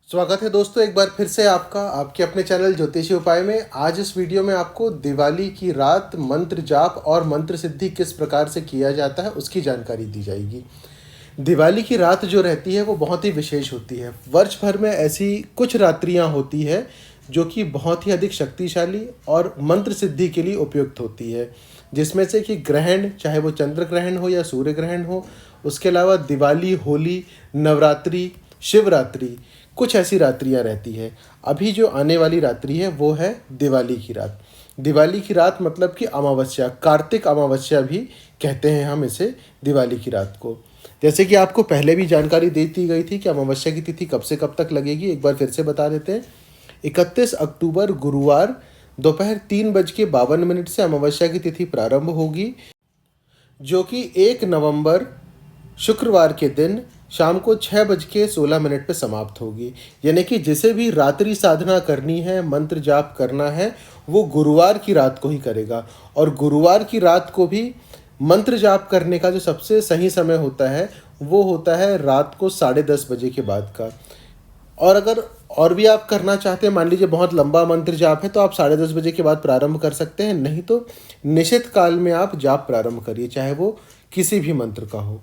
स्वागत है दोस्तों एक बार फिर से आपका आपके अपने चैनल ज्योतिषी उपाय में। आज इस वीडियो में आपको दिवाली की रात मंत्र जाप और मंत्र सिद्धि किस प्रकार से किया जाता है उसकी जानकारी दी जाएगी। दिवाली की रात जो रहती है वो बहुत ही विशेष होती है। वर्ष भर में ऐसी कुछ रात्रियां होती है जो कि बहुत ही अधिक शक्तिशाली और मंत्र सिद्धि के लिए उपयुक्त होती है, जिसमें से कि ग्रहण, चाहे वो चंद्र ग्रहण हो या सूर्य ग्रहण हो, उसके अलावा दिवाली, होली, नवरात्रि, शिवरात्रि, कुछ ऐसी रात्रियां रहती है। अभी जो आने वाली रात्रि है वो है दिवाली की रात। दिवाली की रात मतलब कि अमावस्या, कार्तिक अमावस्या भी कहते हैं हम इसे, दिवाली की रात को। जैसे कि आपको पहले भी जानकारी दे दी गई थी कि अमावस्या की तिथि कब से कब तक लगेगी, एक बार फिर से बता देते हैं। 31 अक्टूबर गुरुवार दोपहर 3:52 से अमावस्या की तिथि प्रारंभ होगी, जो कि 1 नवंबर शुक्रवार के दिन शाम को 6:16 पे समाप्त होगी। यानी कि जिसे भी रात्रि साधना करनी है, मंत्र जाप करना है, वो गुरुवार की रात को ही करेगा। और गुरुवार की रात को भी मंत्र जाप करने का जो सबसे सही समय होता है वो होता है रात को 10:30 के बाद का। और अगर और भी आप करना चाहते हैं, मान लीजिए बहुत लंबा मंत्र जाप है, तो आप 10:30 के बाद प्रारंभ कर सकते हैं। नहीं तो निश्चित काल में आप जाप प्रारंभ करिए, चाहे वो किसी भी मंत्र का हो।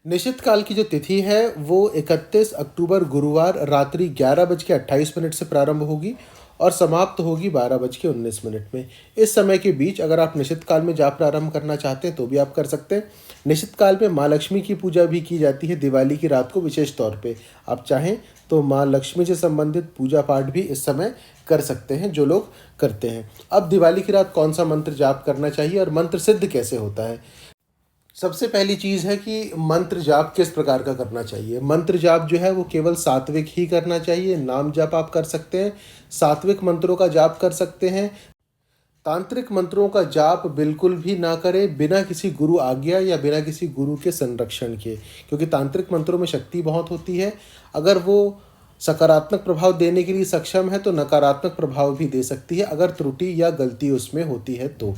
निश्चित काल की जो तिथि है वो 31 अक्टूबर गुरुवार रात्रि 11:28 से प्रारंभ होगी और समाप्त होगी 12:19 में। इस समय के बीच अगर आप निश्चित काल में जाप प्रारंभ करना चाहते हैं तो भी आप कर सकते हैं। निश्चित काल में माँ लक्ष्मी की पूजा भी की जाती है दिवाली की रात को, विशेष तौर पे आप चाहें तो माँ लक्ष्मी से संबंधित पूजा पाठ भी इस समय कर सकते हैं जो लोग करते हैं। अब दिवाली की रात कौन सा मंत्र जाप करना चाहिए और मंत्र सिद्ध कैसे होता है। सबसे पहली चीज़ है कि मंत्र जाप किस प्रकार का करना चाहिए। मंत्र जाप जो है वो केवल सात्विक ही करना चाहिए। नाम जाप आप कर सकते हैं, सात्विक मंत्रों का जाप कर सकते हैं। तांत्रिक मंत्रों का जाप बिल्कुल भी ना करें बिना किसी गुरु आज्ञा या बिना किसी गुरु के संरक्षण के, क्योंकि तांत्रिक मंत्रों में शक्ति बहुत होती है। अगर वो सकारात्मक प्रभाव देने के लिए सक्षम है तो नकारात्मक प्रभाव भी दे सकती है, अगर त्रुटि या गलती उसमें होती है तो।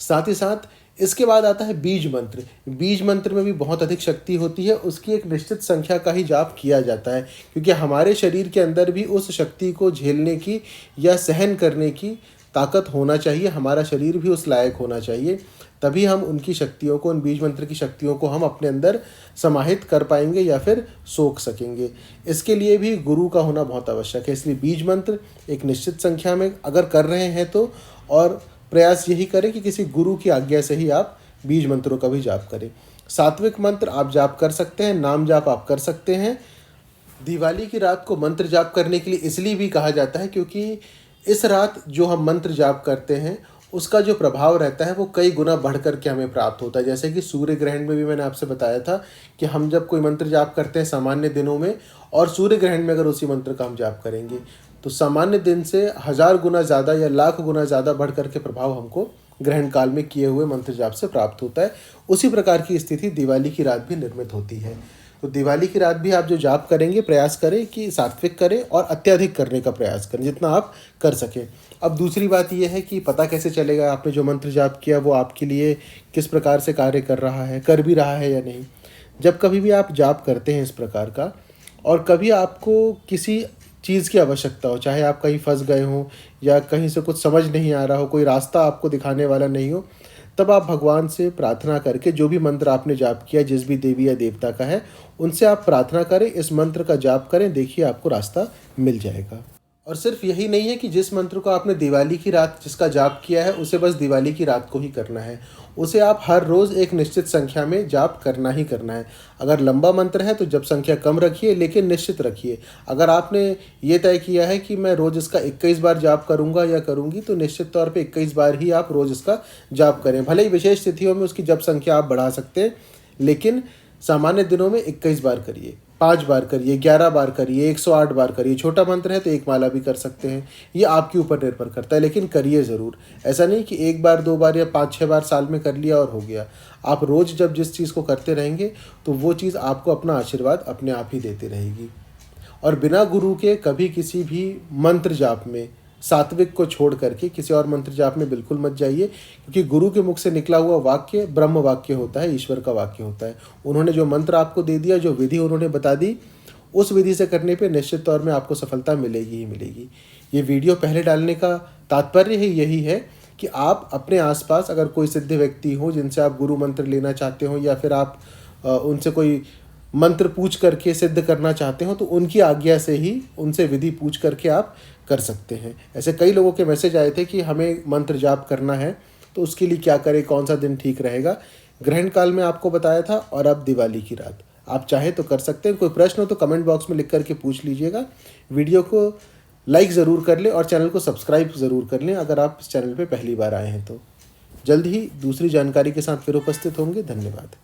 साथ ही साथ इसके बाद आता है बीज मंत्र। बीज मंत्र में भी बहुत अधिक शक्ति होती है, उसकी एक निश्चित संख्या का ही जाप किया जाता है, क्योंकि हमारे शरीर के अंदर भी उस शक्ति को झेलने की या सहन करने की ताकत होना चाहिए। हमारा शरीर भी उस लायक होना चाहिए, तभी हम उनकी शक्तियों को, उन बीज मंत्र की शक्तियों को हम अपने अंदर समाहित कर पाएंगे या फिर सोख सकेंगे। इसके लिए भी गुरु का होना बहुत आवश्यक है। इसलिए बीज मंत्र एक निश्चित संख्या में अगर कर रहे हैं तो, और प्रयास यही करें कि किसी गुरु की आज्ञा से ही आप बीज मंत्रों का भी जाप करें। सात्विक मंत्र आप जाप कर सकते हैं, नाम जाप आप कर सकते हैं। दिवाली की रात को मंत्र जाप करने के लिए इसलिए भी कहा जाता है क्योंकि इस रात जो हम मंत्र जाप करते हैं उसका जो प्रभाव रहता है वो कई गुना बढ़ कर के हमें प्राप्त होता है। जैसे कि सूर्य ग्रहण में भी मैंने आपसे बताया था कि हम जब कोई मंत्र जाप करते हैं सामान्य दिनों में, और सूर्य ग्रहण में अगर उसी मंत्र का हम जाप करेंगे तो सामान्य दिन से 1000 गुना ज़्यादा या लाख गुना ज़्यादा बढ़ कर के प्रभाव हमको ग्रहण काल में किए हुए मंत्र जाप से प्राप्त होता है। उसी प्रकार की स्थिति दिवाली की रात भी निर्मित होती है। तो दिवाली की रात भी आप जो जाप करेंगे प्रयास करें कि सात्विक करें और अत्यधिक करने का प्रयास करें जितना आप कर सकें। अब दूसरी बात यह है कि पता कैसे चलेगा आपने जो मंत्र जाप किया वो आपके लिए किस प्रकार से कार्य कर रहा है, कर भी रहा है या नहीं। जब कभी भी आप जाप करते हैं इस प्रकार का और कभी आपको किसी चीज़ की आवश्यकता हो, चाहे आप कहीं फंस गए हों या कहीं से कुछ समझ नहीं आ रहा हो, कोई रास्ता आपको दिखाने वाला नहीं हो, तब आप भगवान से प्रार्थना करके जो भी मंत्र आपने जाप किया, जिस भी देवी या देवता का है, उनसे आप प्रार्थना करें, इस मंत्र का जाप करें, देखिए आपको रास्ता मिल जाएगा। और सिर्फ यही नहीं है कि जिस मंत्र को आपने दिवाली की रात जिसका जाप किया है उसे बस दिवाली की रात को ही करना है, उसे आप हर रोज़ एक निश्चित संख्या में जाप करना ही करना है। अगर लंबा मंत्र है तो जप संख्या कम रखिए लेकिन निश्चित रखिए। अगर आपने ये तय किया है कि मैं रोज़ इसका 21 बार जाप करूंगा या करूंगी, तो निश्चित तौर पे 21 बार ही आप रोज़ इसका जाप करें। भले ही विशेष तिथियों में उसकी जप संख्या आप बढ़ा सकते हैं, लेकिन सामान्य दिनों में 21 बार करिए, 5 बार करिए, 11 बार करिए, 108 बार करिए। छोटा मंत्र है तो एक माला भी कर सकते हैं, ये आपके ऊपर निर्भर करता है, लेकिन करिए ज़रूर। ऐसा नहीं कि एक बार, 2 बार या 5-6 बार साल में कर लिया और हो गया। आप रोज़ जब जिस चीज़ को करते रहेंगे तो वो चीज़ आपको अपना आशीर्वाद अपने आप ही देती रहेगी। और बिना गुरु के कभी किसी भी मंत्र जाप में सात्विक को छोड़ करके किसी और मंत्र जाप में बिल्कुल मत जाइए, क्योंकि गुरु के मुख से निकला हुआ वाक्य ब्रह्म वाक्य होता है, ईश्वर का वाक्य होता है। उन्होंने जो मंत्र आपको दे दिया, जो विधि उन्होंने बता दी, उस विधि से करने पे निश्चित तौर में आपको सफलता मिलेगी ही मिलेगी। ये वीडियो पहले डालने का तात्पर्य ही यही है कि आप अपने आसपास अगर कोई सिद्ध व्यक्ति हो जिनसे आप गुरु मंत्र लेना चाहते हो, या फिर आप उनसे कोई मंत्र पूछ करके सिद्ध करना चाहते हो, तो उनकी आज्ञा से ही उनसे विधि पूछ करके आप कर सकते हैं। ऐसे कई लोगों के मैसेज आए थे कि हमें मंत्र जाप करना है, तो उसके लिए क्या करें, कौन सा दिन ठीक रहेगा। ग्रहण काल में आपको बताया था, और अब दिवाली की रात आप चाहे तो कर सकते हैं। कोई प्रश्न हो तो कमेंट बॉक्स में लिख करके पूछ लीजिएगा। वीडियो को लाइक ज़रूर कर लें और चैनल को सब्सक्राइब ज़रूर कर लें अगर आप इस चैनल पर पहली बार आए हैं तो। जल्द ही दूसरी जानकारी के साथ फिर उपस्थित होंगे। धन्यवाद।